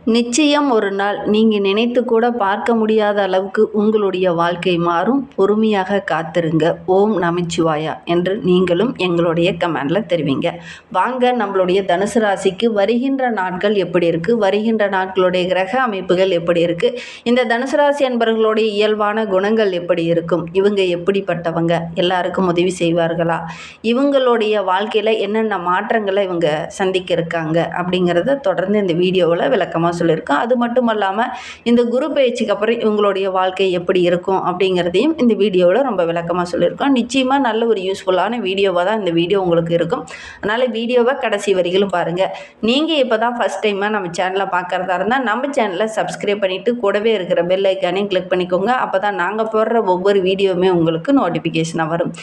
நிச்சயம் ஒரு நாள் நீங்கள் நினைத்து கூட பார்க்க முடியாத அளவுக்கு உங்களுடைய வாழ்க்கை மாறும். பொறுமையாக காத்திருங்க. ஓம் நமச்சிவாயா என்று நீங்களும் எங்களுடைய கமெண்டில் தெரிவிங்க. வாங்க நம்மளுடைய தனுசு ராசிக்கு வருகின்ற நாட்கள் எப்படி இருக்குது, வருகின்ற நாட்களுடைய கிரக அமைப்புகள் எப்படி இருக்குது, இந்த தனுசு ராசி என்பவர்களுடைய இயல்பான குணங்கள் எப்படி இருக்கும், இவங்க எப்படிப்பட்டவங்க, எல்லாருக்கும் உதவி செய்வார்களா, இவங்களுடைய வாழ்க்கையில் என்னென்ன மாற்றங்களை இவங்க சந்திக்க இருக்காங்க அப்படிங்கிறத தொடர்ந்து இந்த வீடியோவில் விளக்கமாக சொல்லியிருக்கோம். அது மட்டும் இல்லாமல் இந்த குரு பயிற்சிக்கு அப்புறம் இவங்களுடைய வாழ்க்கை எப்படி இருக்கும் அப்படிங்கிறதையும் இந்த வீடியோவில் ரொம்ப விளக்கமாக சொல்லியிருக்கோம். நிச்சயமாக நல்ல ஒரு யூஸ்ஃபுல்லான வீடியோவாக தான் இந்த வீடியோ உங்களுக்கு இருக்கும். அதனால் வீடியோவை கடைசி வரையிலும் பாருங்கள். நீங்கள் இப்போ தான் ஃபஸ்ட் டைமாக நம்ம சேனலை பார்க்குறதா இருந்தால் நம்ம சேனலை சப்ஸ்கிரைப் பண்ணிவிட்டு கூடவே இருக்கிற பெல் ஐக்கானையும் கிளிக் பண்ணிக்கோங்க. அப்போ தான் நாங்கள் போடுற ஒவ்வொரு வீடியோவுமே உங்களுக்கு நோட்டிஃபிகேஷனாக வரும்.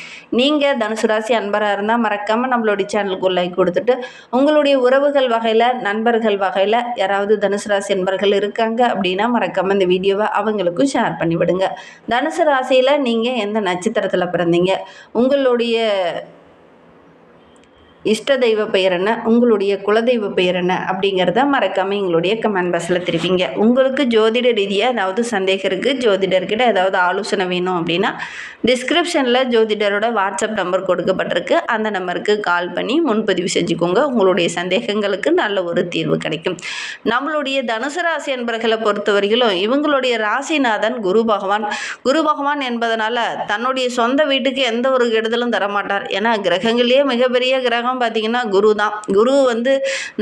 நீங்கள் தனுசு ராசி அன்பராக இருந்தால் மறக்காமல் நம்மளுடைய சேனலுக்கு லைக் கொடுத்துட்டு உங்களுடைய உறவுகள் வகையில், நண்பர்கள் வகையில் யாராவது தனுசு ராசி என்பர்கள் இருக்காங்க அப்படின்னா மறக்காம இந்த வீடியோவை அவங்களுக்கும் ஷேர் பண்ணிவிடுங்க. தனுசு ராசியில் நீங்கள் எந்த நட்சத்திரத்தில் பிறந்தீங்க, உங்களுடைய இஷ்ட தெய்வ பெயர் என்ன, உங்களுடைய குலதெய்வ பெயர் என்ன அப்படிங்கிறத மறக்காமல் எங்களுடைய கமெண்ட் பாக்ஸில் தெரிவிங்க. உங்களுக்கு ஜோதிட ரீதியாக ஏதாவது சந்தேகம் இருக்குது, ஜோதிடர்கிட்ட ஏதாவது ஆலோசனை வேணும் அப்படின்னா டிஸ்கிரிப்ஷனில் ஜோதிடரோட வாட்ஸ்அப் நம்பர் கொடுக்கப்பட்டிருக்கு. அந்த நம்பருக்கு கால் பண்ணி முன்பதிவு செஞ்சுக்கோங்க. உங்களுடைய சந்தேகங்களுக்கு நல்ல ஒரு தீர்வு கிடைக்கும். நம்மளுடைய தனுசு ராசி என்பர்களை பொறுத்தவரையிலும் இவங்களுடைய ராசிநாதன் குரு பகவான். குரு பகவான் என்பதனால தன்னுடைய சொந்த வீட்டுக்கு எந்த ஒரு கெடுதலும் தரமாட்டார். ஏன்னா கிரகங்களே மிகப்பெரிய கிரகம் பார்த்தீங்கன்னா குரு தான். குரு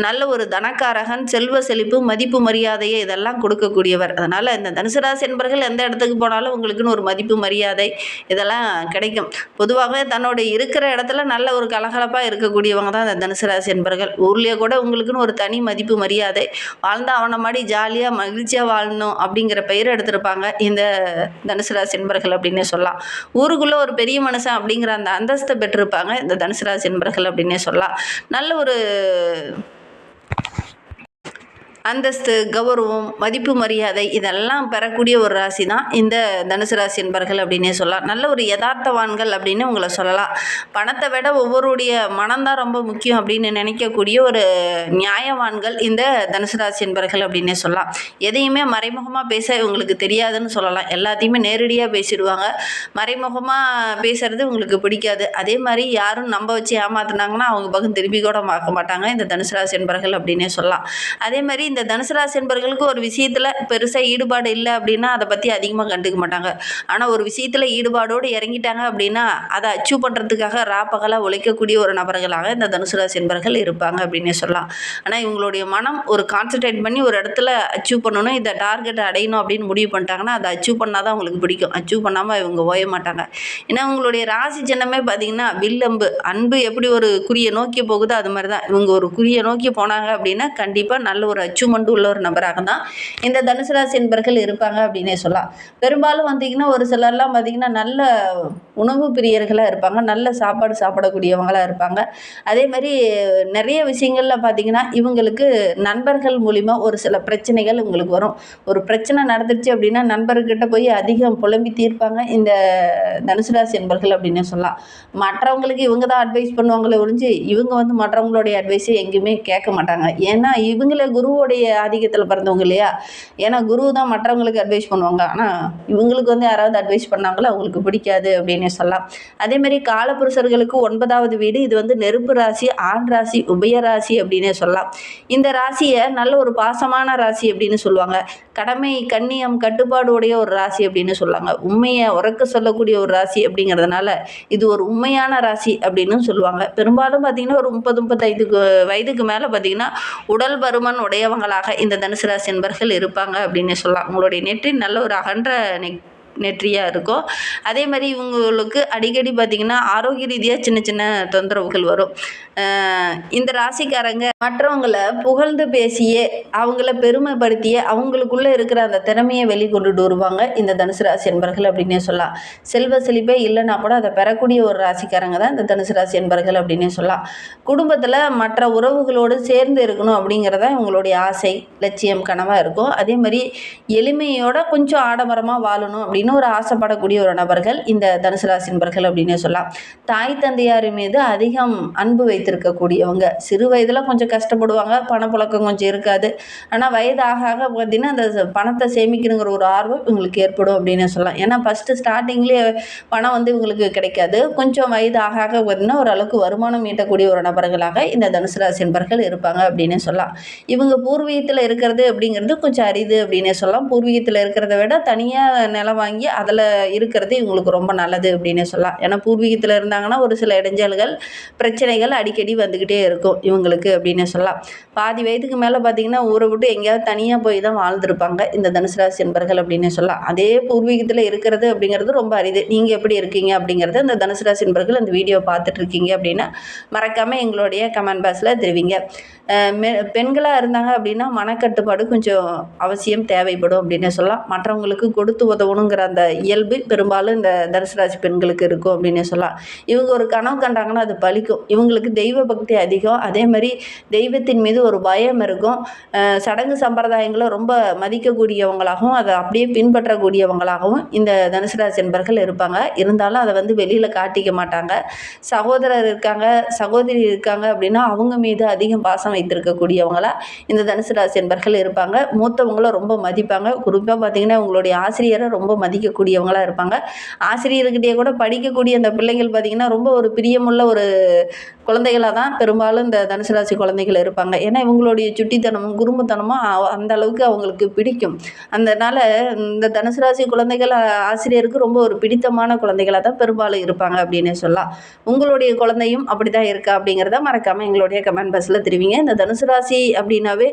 நல்ல ஒரு தனக்காரகன், செல்வ செழிப்பு, மதிப்பு மரியாதையை இதெல்லாம் கொடுக்கக்கூடியவர். அதனால் இந்த தனுசு ராசி என்பர்கள் எந்த இடத்துக்கு போனாலும் உங்களுக்குன்னு ஒரு மதிப்பு மரியாதை இதெல்லாம் கிடைக்கும். பொதுவாகவே தன்னோட இருக்கிற இடத்துல நல்ல ஒரு கலகலப்பாக இருக்கக்கூடியவங்க தான் இந்த தனுசு ராசி என்பர்கள். ஊர்லேயே கூட உங்களுக்குன்னு ஒரு தனி மதிப்பு மரியாதை, வாழ்ந்தால் அவனை மாதிரி ஜாலியாக மகிழ்ச்சியாக வாழணும் அப்படிங்கிற பெயர் எடுத்திருப்பாங்க இந்த தனுசு ராசி என்பர்கள் அப்படின்னே சொல்லலாம். ஊருக்குள்ளே ஒரு பெரிய மனுஷன் அப்படிங்கிற அந்த அந்தஸ்தை பெற்றிருப்பாங்க இந்த தனுசு ராசி என்பர்கள் அப்படின்னே சொல்லலாம். நல்ல ஒரு அந்தஸ்து, கௌரவம், மதிப்பு மரியாதை இதெல்லாம் பெறக்கூடிய ஒரு ராசி தான் இந்த தனுசு ராசி என்பர்கள் அப்படின்னே சொல்லலாம். நல்ல ஒரு யதார்த்தவான்கள் அப்படின்னு உங்களை சொல்லலாம். பணத்தை விட ஒவ்வொருடைய மனம்தான் ரொம்ப முக்கியம் அப்படின்னு நினைக்கக்கூடிய ஒரு நியாயவான்கள் இந்த தனுசு ராசி என்பர்கள் அப்படின்னே சொல்லலாம். எதையுமே மறைமுகமாக பேச இவங்களுக்கு தெரியாதுன்னு சொல்லலாம். எல்லாத்தையுமே நேரடியாக பேசிடுவாங்க. மறைமுகமாக பேசுறது உங்களுக்கு பிடிக்காது. அதே மாதிரி யாரும் நம்ப வச்சு ஏமாத்துனாங்கன்னா அவங்க பக்கம் திரும்பி கூட பார்க்க மாட்டாங்க இந்த தனுசு ராசி என்பர்கள் அப்படின்னே சொல்லலாம். அதே மாதிரி இந்த தனுசு ராசி என்பர்களுக்கு ஒரு விஷயத்தில் பெருசாக ஈடுபாடு இல்லை அப்படின்னா அதை பற்றி அதிகமாக கண்டுக்க மாட்டாங்க. ஆனால் ஒரு விஷயத்தில் ஈடுபாடோடு இறங்கிட்டாங்க அப்படின்னா அதை அச்சீவ் பண்ணுறதுக்காக ராப்பகலாக உழைக்கக்கூடிய ஒரு நபர்களாக இந்த தனுசு ராசி என்பர்கள் இருப்பாங்க அப்படின்னே சொல்லலாம். ஆனால் இவங்களுடைய மனம் ஒரு கான்சன்ட்ரேட் பண்ணி ஒரு இடத்துல அச்சீவ் பண்ணணும், இந்த டார்கெட்டை அடையணும் அப்படின்னு முடிவு பண்ணிட்டாங்கன்னா அதை அச்சீவ் பண்ணால் தான் அவங்களுக்கு பிடிக்கும். அச்சீவ் பண்ணாமல் இவங்க ஓய மாட்டாங்க. ஏன்னா உங்களுடைய ராசி சின்னமே பார்த்தீங்கன்னா வில்லம்பு. அன்பு எப்படி ஒரு குறியை நோக்கி போகுதோ அது மாதிரி தான் இவங்க ஒரு குறியை நோக்கி போனாங்க அப்படின்னா கண்டிப்பாக நல்ல ஒரு அச்சீவ்மெண்ட் உள்ள ஒரு நபராக தான் இந்த தனுசு ராசி என்பர்கள் இருப்பாங்க அப்படின்னே சொல்லலாம். பெரும்பாலும் வந்தீங்கன்னா ஒரு சிலர்லாம் பார்த்தீங்கன்னா நல்ல உணவு பிரியர்களாக இருப்பாங்க, நல்ல சாப்பாடு சாப்பிடக்கூடியவங்களாக இருப்பாங்க. அதே மாதிரி நிறைய விஷயங்களில் பார்த்தீங்கன்னா இவங்களுக்கு நண்பர்கள் மூலிமா ஒரு சில பிரச்சனைகள் இவங்களுக்கு வரும். ஒரு பிரச்சனை நடந்துருச்சு அப்படின்னா நண்பர்கிட்ட போய் அதிகம் புலம்பி தீர்ப்பாங்க இந்த தனுசு ராசி என்பர்கள் அப்படின்னே சொல்லலாம். மற்றவங்களுக்கு இவங்க தான் அட்வைஸ் பண்ணுவாங்களே ஒழிஞ்சு இவங்க மற்றவங்களுடைய அட்வைஸை எங்கேயுமே கேட்க மாட்டாங்க. ஏன்னா இவங்கள குருவோடைய ஆதிக்கத்தில் பிறந்தவங்க இல்லையா. ஏன்னா குரு தான் மற்றவங்களுக்கு அட்வைஸ் பண்ணுவாங்க. ஆனால் இவங்களுக்கு யாராவது அட்வைஸ் பண்ணாங்களோ அவங்களுக்கு பிடிக்காது அப்படின்னே சொல்லலாம். அதேமாதிரி காலபுருஷர்களுக்கு 9வது வீடு இது நெருப்பு ராசி, ஆண் ராசி, உபய ராசி அப்படின்னே சொல்லலாம். இந்த ராசியை நல்ல ஒரு பாசமான ராசி அப்படின்னு சொல்லுவாங்க. கடமை, கண்ணியம், கட்டுப்பாடு உடைய ஒரு ராசி அப்படின்னு சொல்லுவாங்க. உண்மையை உறக்க சொல்லக்கூடிய ஒரு ராசி அப்படிங்கிறதுனால இது ஒரு உண்மையான ராசி அப்படின்னு சொல்லுவாங்க. பெரும்பாலும் பார்த்திங்கன்னா ஒரு 30-35 வயதுக்கு மேலே பார்த்திங்கன்னா உடல் பருமன் உடையவங்களாக இந்த தனுசு ராசி என்பர்கள் இருப்பாங்க அப்படின்னு சொல்லலாம். உங்களுடைய நெற்றி நல்ல ஒரு அகன்ற நெற்றியாக இருக்கும். அதே மாதிரி இவங்களுக்கு அடிக்கடி பார்த்திங்கன்னா ஆரோக்கிய ரீதியாக சின்ன சின்ன தொந்தரவுகள் வரும். இந்த ராசிக்காரங்க மற்றவங்களை புகழ்ந்து பேசியே அவங்கள பெருமைப்படுத்தியே அவங்களுக்குள்ளே இருக்கிற அந்த திறமையை வெளிக்கொண்டுட்டு வருவாங்க இந்த தனுசு ராசி என்பர்கள் அப்படின்னே சொல்லலாம். செல்வ செழிப்பே இல்லைன்னா கூட அதை பெறக்கூடிய ஒரு ராசிக்காரங்க தான் இந்த தனுசு ராசி என்பர்கள் அப்படின்னே சொல்லலாம். குடும்பத்தில் மற்ற உறவுகளோடு சேர்ந்து இருக்கணும் அப்படிங்கிறத இவங்களுடைய ஆசை, லட்சியம், கனவாக இருக்கும். அதே மாதிரி எளிமையோட கொஞ்சம் ஆடம்பரமாக வாழணும் அப்படின்னு அப்படின்னு ஒரு ஆசைப்படக்கூடிய ஒரு நபர்கள் இந்த தனுசு ராசி நபர்கள் அப்படின்னே சொல்லலாம். தாய் தந்தையார் மீது அதிகம் அன்பு வைத்திருக்கக்கூடியவங்க. சிறு வயதில் கொஞ்சம் கஷ்டப்படுவாங்க, பணப்புழக்கம் கொஞ்சம் இருக்காது. ஆனால் வயது ஆக ஆக பார்த்தீங்கன்னா அந்த பணத்தை சேமிக்கணுங்கிற ஒரு ஆர்வம் இவங்களுக்கு ஏற்படும் அப்படின்னு சொல்லலாம். ஏன்னா ஃபஸ்ட்டு ஸ்டார்டிங்லேயே பணம் வந்து இவங்களுக்கு கிடைக்காது. கொஞ்சம் வயது ஆக ஆக பார்த்தீங்கன்னா ஓரளவுக்கு வருமானம் ஈட்டக்கூடிய ஒரு நபர்களாக இந்த தனுசு ராசி நபர்கள் இருப்பாங்க அப்படின்னே சொல்லலாம். இவங்க பூர்வீகத்தில் இருக்கிறது அப்படிங்கிறது கொஞ்சம் அரிது அப்படின்னே சொல்லலாம். பூர்வீகத்தில் இருக்கிறத விட தனியாக நிலம் வாங்கி அதில் இருக்கிறது இவங்களுக்கு ரொம்ப நல்லது அப்படின்னே சொல்லலாம். ஏன்னா பூர்வீகத்தில் இருந்தாங்கன்னா ஒரு சில இடைஞ்சல்கள், பிரச்சனைகள் அடிக்கடி வந்துக்கிட்டே இருக்கும் இவங்களுக்கு அப்படின்னே சொல்லலாம். பாதி வயதுக்கு மேலே பார்த்தீங்கன்னா ஊரை விட்டு எங்கேயாவது தனியாக போய் தான் வாழ்ந்துருப்பாங்க இந்த தனுசு ராசி என்பர்கள் அப்படின்னே சொல்லலாம். அதே பூர்வீகத்தில் இருக்கிறது அப்படிங்கிறது ரொம்ப அரிது. நீங்கள் எப்படி இருக்கீங்க அப்படிங்கிறது இந்த தனுசு ராசி என்பர்கள் இந்த வீடியோ பார்த்துட்ருக்கீங்க அப்படின்னா மறக்காமல் எங்களுடைய கமெண்ட் பாக்ஸில் தெரிவிங்க. பெண்களாக இருந்தாங்க அப்படின்னா மனக்கட்டுப்பாடு கொஞ்சம் அவசியம் தேவைப்படும் அப்படின்னே சொல்லலாம். மற்றவங்களுக்கு கொடுத்து உதவணுங்கிற அந்த இயல்பு பெரும்பாலும் இந்த தனுசு ராசி பெண்களுக்கு இருக்கும் அப்படின்னே சொல்லலாம். இவங்க ஒரு கனவு கண்டாங்கன்னா அது பலிக்கும். இவங்களுக்கு தெய்வ பக்தி அதிகம். அதே மாதிரி தெய்வத்தின் மீது ஒரு பயம் இருக்கும். சடங்கு சம்பிரதாயங்களை ரொம்ப மதிக்கக்கூடியவங்களாகவும் அதை அப்படியே பின்பற்றக்கூடியவங்களாகவும் இந்த தனுசு ராசி என்பர்கள் இருப்பாங்க. இருந்தாலும் அதை வந்து வெளியில் காட்டிக்க மாட்டாங்க. சகோதரர் இருக்காங்க, சகோதரி இருக்காங்க அப்படின்னா அவங்க மீது அதிகம் பாசம் வைத்திருக்கக்கூடியவங்களா இந்த தனுசு ராசி என்பர்கள் இருப்பாங்க. மூத்தவங்கள ரொம்ப மதிப்பாங்க. குறிப்பாக பார்த்தீங்கன்னா உங்களுடைய ஆசிரியரை ரொம்ப மதிக்கக்கூடியவங்களா இருப்பாங்க. ஆசிரியர்கிட்டயே கூட படிக்கக்கூடிய அந்த பிள்ளைகள் பார்த்தீங்கன்னா ரொம்ப ஒரு பிரியமுள்ள ஒரு குழந்தைகளாக தான் பெரும்பாலும் இந்த தனுசு ராசி குழந்தைகள் இருப்பாங்க. ஏன்னா இவங்களுடைய சுட்டித்தனமும் குறும்புத்தனமும் அந்த அளவுக்கு அவங்களுக்கு பிடிக்கும். அதனால் இந்த தனுசு ராசி குழந்தைகள் ஆசிரியருக்கு ரொம்ப ஒரு பிடித்தமான குழந்தைகளாக தான் பெரும்பாலும் இருப்பாங்க அப்படின்னு சொல்லலாம். உங்களுடைய குழந்தையும் அப்படி தான் இருக்கா அப்படிங்கிறத மறக்காமல் எங்களுடைய கமெண்ட் பாக்ஸில் தெரிவிங்க. இந்த தனுசு ராசி அப்படின்னாவே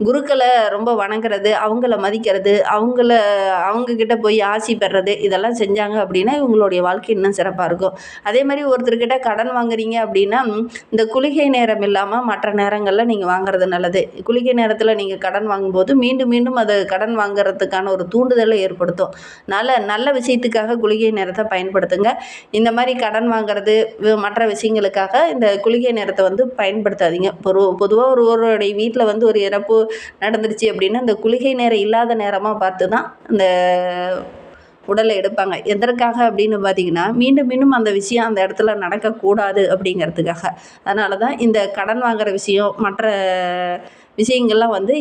குருக்களை ரொம்ப வணங்குறது, அவங்கள மதிக்கிறது, அவங்கக்கிட்ட போய் ஆசி பெறுறது இதெல்லாம் செஞ்சாங்க அப்படின்னா இவங்களுடைய வாழ்க்கை இன்னும் சிறப்பாக இருக்கும். அதே மாதிரி ஒருத்தர்கிட்ட கடன் வாங்குறீங்க அப்படின்னா இந்த குளிகை நேரம் இல்லாமல் மற்ற நேரங்களில் நீங்கள் வாங்குறது நல்லது. குளிகை நேரத்தில் நீங்கள் கடன் வாங்கும்போது மீண்டும் மீண்டும் அது கடன் வாங்குறதுக்கான ஒரு தூண்டுதலை ஏற்படுத்தும். நல்ல விஷயத்துக்காக குளிகை நேரத்தை பயன்படுத்துங்க. இந்த மாதிரி கடன் வாங்குறது மற்ற விஷயங்களுக்காக இந்த குளிகை நேரத்தை வந்து பயன்படுத்தாதீங்க. பொதுவாக ஒருவருடைய வீட்டில் வந்து ஒரு இறப்பு நடந்துருச்சு அப்படின்னா இந்த குளிகை நேரம் இல்லாத நேரமாக பார்த்து தான் இந்த உடலை எடுப்பாங்க. எதற்காக அப்படின்னு பார்த்தீங்கன்னா மீண்டும் மீண்டும் அந்த விஷயம் அந்த இடத்துல நடக்கக்கூடாது அப்படிங்கிறதுக்காக. அதனால தான் இந்த கடன் வாங்குகிற விஷயம் மற்ற விஷயங்கள்லாம் வந்து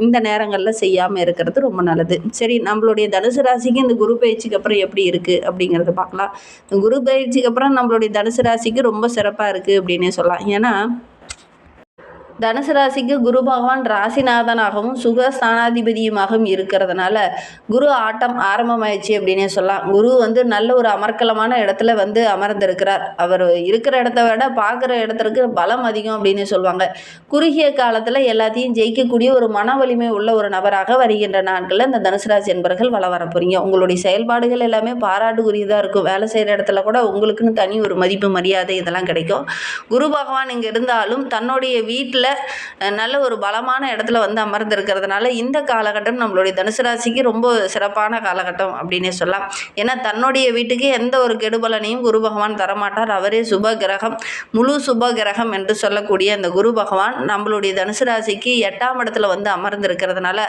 இந்த நேரங்களில் செய்யாமல் இருக்கிறது ரொம்ப நல்லது. சரி, நம்மளுடைய தனுசு ராசிக்கு இந்த குரு பயிற்சிக்கு அப்புறம் எப்படி இருக்குது அப்படிங்கிறத பார்க்கலாம். குரு பயிற்சிக்கு அப்புறம் நம்மளுடைய தனுசு ராசிக்கு ரொம்ப சிறப்பாக இருக்குது அப்படின்னே சொல்லலாம். ஏன்னா தனுசு ராசிக்கு குரு பகவான் ராசிநாதனாகவும் சுகஸ்தானாதிபதியுமாகவும் இருக்கிறதுனால குரு ஆட்டம் ஆரம்பமாயிடுச்சு அப்படின்னே சொல்லலாம். குரு வந்து நல்ல ஒரு அமர்க்கலமான இடத்துல வந்து அமர்ந்திருக்கிறார். அவர் இருக்கிற இடத்த விட பார்க்குற இடத்துக்கு பலம் அதிகம் அப்படின்னு சொல்லுவாங்க. குறுகிய காலத்தில் எல்லாத்தையும் ஜெயிக்கக்கூடிய ஒரு மன வலிமை உள்ள ஒரு நபராக வருகின்ற நாட்களில் இந்த தனுசு ராசி என்பர்கள் வர போகிறீங்க. உங்களுடைய செயல்பாடுகள் எல்லாமே பாராட்டுக்குரியதாக இருக்கும். வேலை செய்கிற இடத்துல கூட உங்களுக்குன்னு தனி ஒரு மதிப்பு மரியாதை இதெல்லாம் கிடைக்கும். குரு பகவான் இங்கே இருந்தாலும் தன்னுடைய வீட்டில் நல்ல ஒரு பலமான இடத்துல வந்து அமர்ந்திருக்கிறதுனால இந்த காலகட்டம் நம்மளுடைய தனுசு ராசிக்கு ரொம்ப சிறப்பான காலகட்டம் அப்படின்னே சொல்லலாம். ஏன்னா தன்னுடைய வீட்டுக்கு எந்த ஒரு கெடுபலனையும் குரு பகவான் தரமாட்டார். அவரே சுப கிரகம், முழு சுப கிரகம் என்று சொல்லக்கூடிய அந்த குரு பகவான் நம்மளுடைய தனுசு ராசிக்கு 8ஆம் இடத்துல வந்து அமர்ந்திருக்கிறதுனால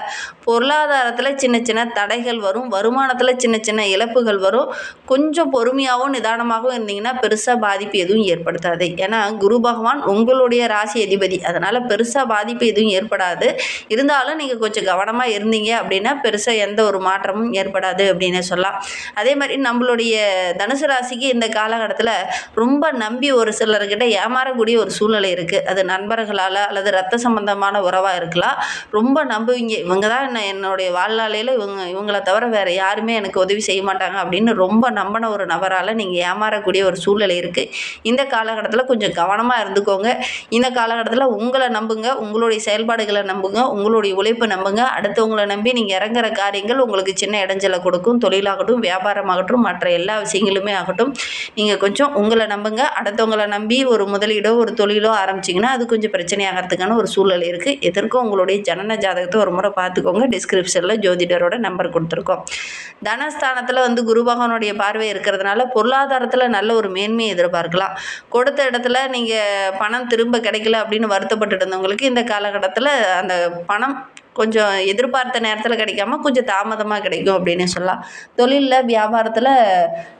பொருளாதாரத்தில் சின்ன சின்ன தடைகள் வரும், வருமானத்தில் சின்ன சின்ன இழப்புகள் வரும். கொஞ்சம் பொறுமையாகவும் நிதானமாகவும் இருந்தீங்கன்னா பெருசாக பாதிப்பு எதுவும் ஏற்படுத்தாது. ஏன்னா குரு பகவான் உங்களுடைய ராசி அதிபதி. அதனால் பெருசாக பாதிப்பு எதுவும் ஏற்படாது. இருந்தாலும் நீங்கள் கொஞ்சம் கவனமாக இருந்தீங்க அப்படின்னா பெருசாக எந்த ஒரு மாற்றமும் ஏற்படாது அப்படின்னு சொல்லலாம். அதே மாதிரி நம்மளுடைய தனுசு ராசிக்கு இந்த காலகட்டத்தில் ரொம்ப நம்பி ஒரு சிலர்கிட்ட ஏமாறக்கூடிய ஒரு சூழ்நிலை இருக்குது. அது நண்பர்களால் அல்லது ரத்த சம்பந்தமான உறவாக இருக்கலாம். ரொம்ப நம்புவீங்க, இவங்க தான் என்னுடைய வாழ்நாளையில் இவங்களை தவிர வேறு யாருமே எனக்கு உதவி செய்ய மாட்டாங்க அப்படின்னு ரொம்ப நம்பின ஒரு நபரால் நீங்கள் ஏமாறக்கூடிய ஒரு சூழ்நிலை இருக்குது. இந்த காலகட்டத்தில் கொஞ்சம் கவனமாக இருந்துக்கோங்க. இந்த காலகட்டத்தில் உங்களை நம்புங்க, உங்களுடைய செயல்பாடுகளை நம்புங்க, உங்களுடைய உழைப்பை நம்புங்க. அடுத்தவங்களை நம்பி நீங்கள் இறங்குற காரியங்கள் உங்களுக்கு சின்ன இடைஞ்சலை கொடுக்கும். தொழிலாகட்டும், வியாபாரமாகட்டும், மற்ற எல்லா விஷயங்களுமே ஆகட்டும், நீங்கள் கொஞ்சம் உங்களை நம்புங்க. அடுத்தவங்களை நம்பி ஒரு முதலீடோ ஒரு தொழிலோ ஆரம்பிச்சிங்கன்னா அது கொஞ்சம் பிரச்சனையாகிறதுக்கான ஒரு சூழல் இருக்குது. எதற்கும் உங்களுடைய ஜனன ஜாதகத்தை ஒரு முறை பார்த்துக்கோங்க. டிஸ்கிரிப்ஷனில் ஜோதிடரோட நம்பர் கொடுத்துருக்கோம். தனஸ்தானத்தில் வந்து குரு பகவானுடைய பார்வை இருக்கிறதுனால பொருளாதாரத்தில் நல்ல ஒரு மேன்மையை எதிர்பார்க்கலாம். கொடுத்த இடத்துல நீங்கள் பணம் திரும்ப கிடைக்கல அப்படின்னு வருத்தப்பட்டு இருந்தவங்களுக்கு இந்த காலகட்டத்தில் அந்த பணம் கொஞ்சம் எதிர்பார்த்த நேரத்தில் கிடைக்காம கொஞ்சம் தாமதமாக கிடைக்கும் அப்படின்னு சொல்லலாம். தொழிலில் வியாபாரத்தில்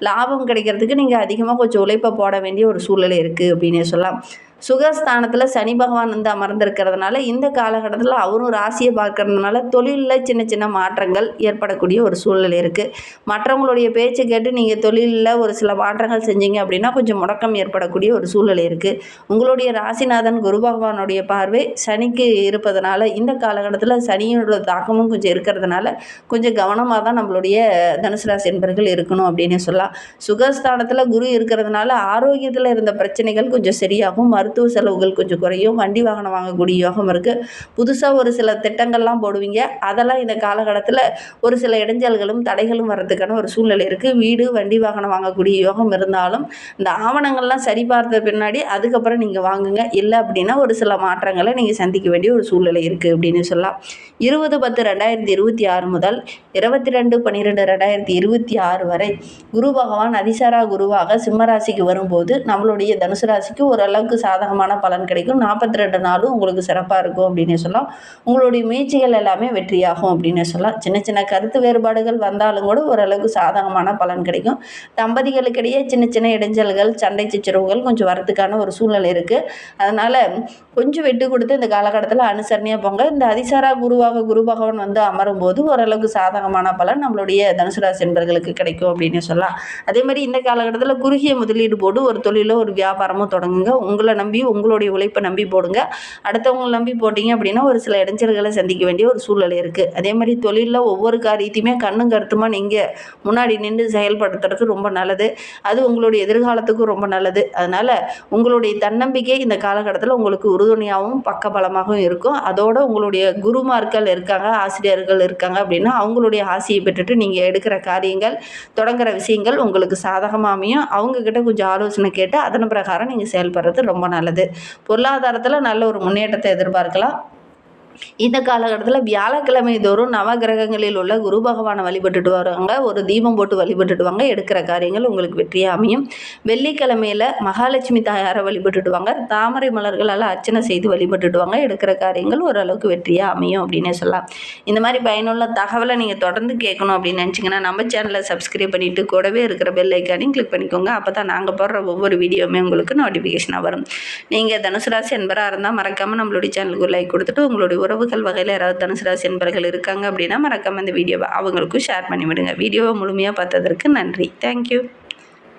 லாபம் கிடைக்கிறதுக்கு நீங்கள் அதிகமாக கொஞ்சம் உழைப்பை போட வேண்டிய ஒரு சூழ்நிலை இருக்குது அப்படின்னே சொல்லலாம். சுகஸ்தானத்தில் சனி பகவான் வந்து அமர்ந்திருக்கிறதுனால இந்த காலகட்டத்தில் அவரும் ராசியை பார்க்கறதுனால தொழிலில் சின்ன சின்ன மாற்றங்கள் ஏற்படக்கூடிய ஒரு சூழ்நிலை இருக்குது. மற்றவங்களுடைய பேச்சு கேட்டு நீங்கள் தொழிலில் ஒரு சில மாற்றங்கள் செஞ்சீங்க அப்படின்னா கொஞ்சம் முடக்கம் ஏற்படக்கூடிய ஒரு சூழ்நிலை இருக்குது. உங்களுடைய ராசிநாதன் குரு பகவானுடைய பார்வை சனிக்கு இருப்பதனால இந்த காலகட்டத்தில் சனியோட தாக்கமும் கொஞ்சம் இருக்கிறதுனால கொஞ்சம் கவனமாக தான் நம்மளுடைய தனுசு ராசி என்பர்கள் இருக்கணும் அப்படின்னு சொல்லலாம். சுகஸ்தானத்தில் குரு இருக்கிறதுனால ஆரோக்கியத்தில் இருந்த பிரச்சனைகள் கொஞ்சம் சரியாகும். மருத்துவ செலவுகள் கொஞ்சம் குறையும். வண்டி வாகனம் வாங்கக்கூடிய யோகம் இருக்குது. புதுசாக ஒரு சில திட்டங்கள்லாம் போடுவீங்க. அதெல்லாம் இந்த காலகட்டத்தில் ஒரு சில இடைஞ்சல்களும் தடைகளும் வர்றதுக்கான ஒரு சூழ்நிலை இருக்குது. வீடு வண்டி வாகனம் வாங்கக்கூடிய யோகம் இருந்தாலும் இந்த ஆவணங்கள்லாம் சரி பார்த்த பின்னாடி அதுக்கப்புறம் நீங்கள் வாங்குங்க. இல்லை அப்படின்னா ஒரு சில மாற்றங்களை நீங்கள் சந்திக்க வேண்டிய ஒரு சூழ்நிலை இருக்குது அப்படின்னு சொல்லலாம். 20/10/2026 முதல் 22/12/2026 வரை குரு பகவான் அதிசாரா குருவாக சிம்மராசிக்கு வரும்போது நம்மளுடைய தனுசு ராசிக்கு ஓரளவுக்கு சாதகமான பலன் கிடைக்கும். 42 நாளும் உங்களுக்கு சிறப்பாக இருக்கும் அப்படின்னு சொல்லலாம். உங்களுடைய முயற்சிகள் எல்லாமே வெற்றியாகும் அப்படின்னு சொல்லலாம். சின்ன சின்ன கருத்து வேறுபாடுகள் வந்தாலும் கூட ஓரளவுக்கு சாதகமான பலன் கிடைக்கும். தம்பதிகளுக்கிடையே சின்ன சின்ன இடைஞ்சல்கள் சண்டை சச்சரவுகள் கொஞ்சம் வரத்துக்கான ஒரு சூழ்நிலை இருக்குது. அதனால் கொஞ்சம் விட்டு கொடுத்து இந்த காலகட்டத்தில் அனுசரணையாக போங்க. இந்த அதிசாரா குருவாக குரு பகவான் வந்து அமரும் போது ஓரளவுக்கு சாதகமான பலன் நம்மளுடைய தனுசு ராசி என்பர்களுக்கு கிடைக்கும் அப்படின்னு சொல்லலாம். அதே மாதிரி இந்த காலகட்டத்தில் குறுகிய முதலீடு போட்டு ஒரு தொழிலோ ஒரு வியாபாரமோ தொடங்குங்க. உங்களை நம்பி உங்களுடைய உழைப்பை நம்பி போடுங்க. அடுத்தவங்களை நம்பி போட்டிங்க அப்படின்னா ஒரு சில இடைஞ்சல்களை சந்திக்க வேண்டிய ஒரு சூழ்நிலை இருக்குது. அதே மாதிரி தொழிலில் ஒவ்வொரு காரியத்தையுமே கண்ணும் கருத்துமா நீங்கள் முன்னாடி நின்று செயல்படுத்துறதுக்கு ரொம்ப நல்லது. அது உங்களுடைய எதிர்காலத்துக்கும் ரொம்ப நல்லது. அதனால் உங்களுடைய தன்னம்பிக்கை இந்த காலகட்டத்தில் உங்களுக்கு உறுதுணையாகவும் பக்கபலமாகவும் இருக்கும். அதோடு உங்களுடைய குருமார்கள் இருக்காங்க, ஆசிரியர்கள் இருக்காங்க அப்படின்னா அவங்களுடைய ஆசையை பெற்றுட்டு நீங்கள் எடுக்கிற காரியங்கள் தொடங்குற விஷயங்கள் உங்களுக்கு சாதகமாக அமையும். அவங்கக்கிட்ட கொஞ்சம் ஆலோசனை கேட்டு அதன் பிரகாரம் நீங்கள் செயல்படுறது ரொம்ப நல்லது. பொருளாதாரத்தில் நல்ல ஒரு முன்னேற்றத்தை எதிர்பார்க்கலாம். இந்த காலகட்டத்தில் வியாழக்கிழமை தோறும் நவகிரகங்களில் உள்ள குரு பகவானை வழிபட்டுட்டு வருவாங்க. ஒரு தீபம் போட்டு வழிபட்டுட்டு வாங்க. எடுக்கிற காரியங்கள் உங்களுக்கு வெற்றியாக அமையும். வெள்ளிக்கிழமையில் மகாலட்சுமி தாயாரை வழிபட்டுட்டு வாங்க. தாமரை மலர்களால் அர்ச்சனை செய்து வழிபட்டுட்டு வாங்க. எடுக்கிற காரியங்கள் ஓரளவுக்கு வெற்றியாக அமையும் அப்படின்னே சொல்லலாம். இந்த மாதிரி பயனுள்ள தகவலை நீங்கள் தொடர்ந்து கேட்கணும் அப்படின்னு நினச்சிங்கன்னா நம்ம சேனலை சப்ஸ்கிரைப் பண்ணிவிட்டு கூடவே இருக்கிற பெல் ஐக்கானையும் கிளிக் பண்ணிக்கோங்க. அப்போ தான் நாங்கள் போடுற ஒவ்வொரு வீடியோவுமே உங்களுக்கு நோட்டிஃபிகேஷனாக வரும். நீங்கள் தனுசு ராசி என்பராக இருந்தால் மறக்காமல் நம்மளுடைய சேனலுக்கு ஒரு லைக் கொடுத்துட்டு உங்களுடைய உறவுகள் வகையில் யாராவது தனுசு ராசி என்பர்கள் இருக்காங்க அப்படின்னா மறக்காம இந்த வீடியோவை அவங்களுக்கும் ஷேர் பண்ணிவிடுங்க. வீடியோவை முழுமையாக பார்த்ததற்கு நன்றி. தேங்க்யூ.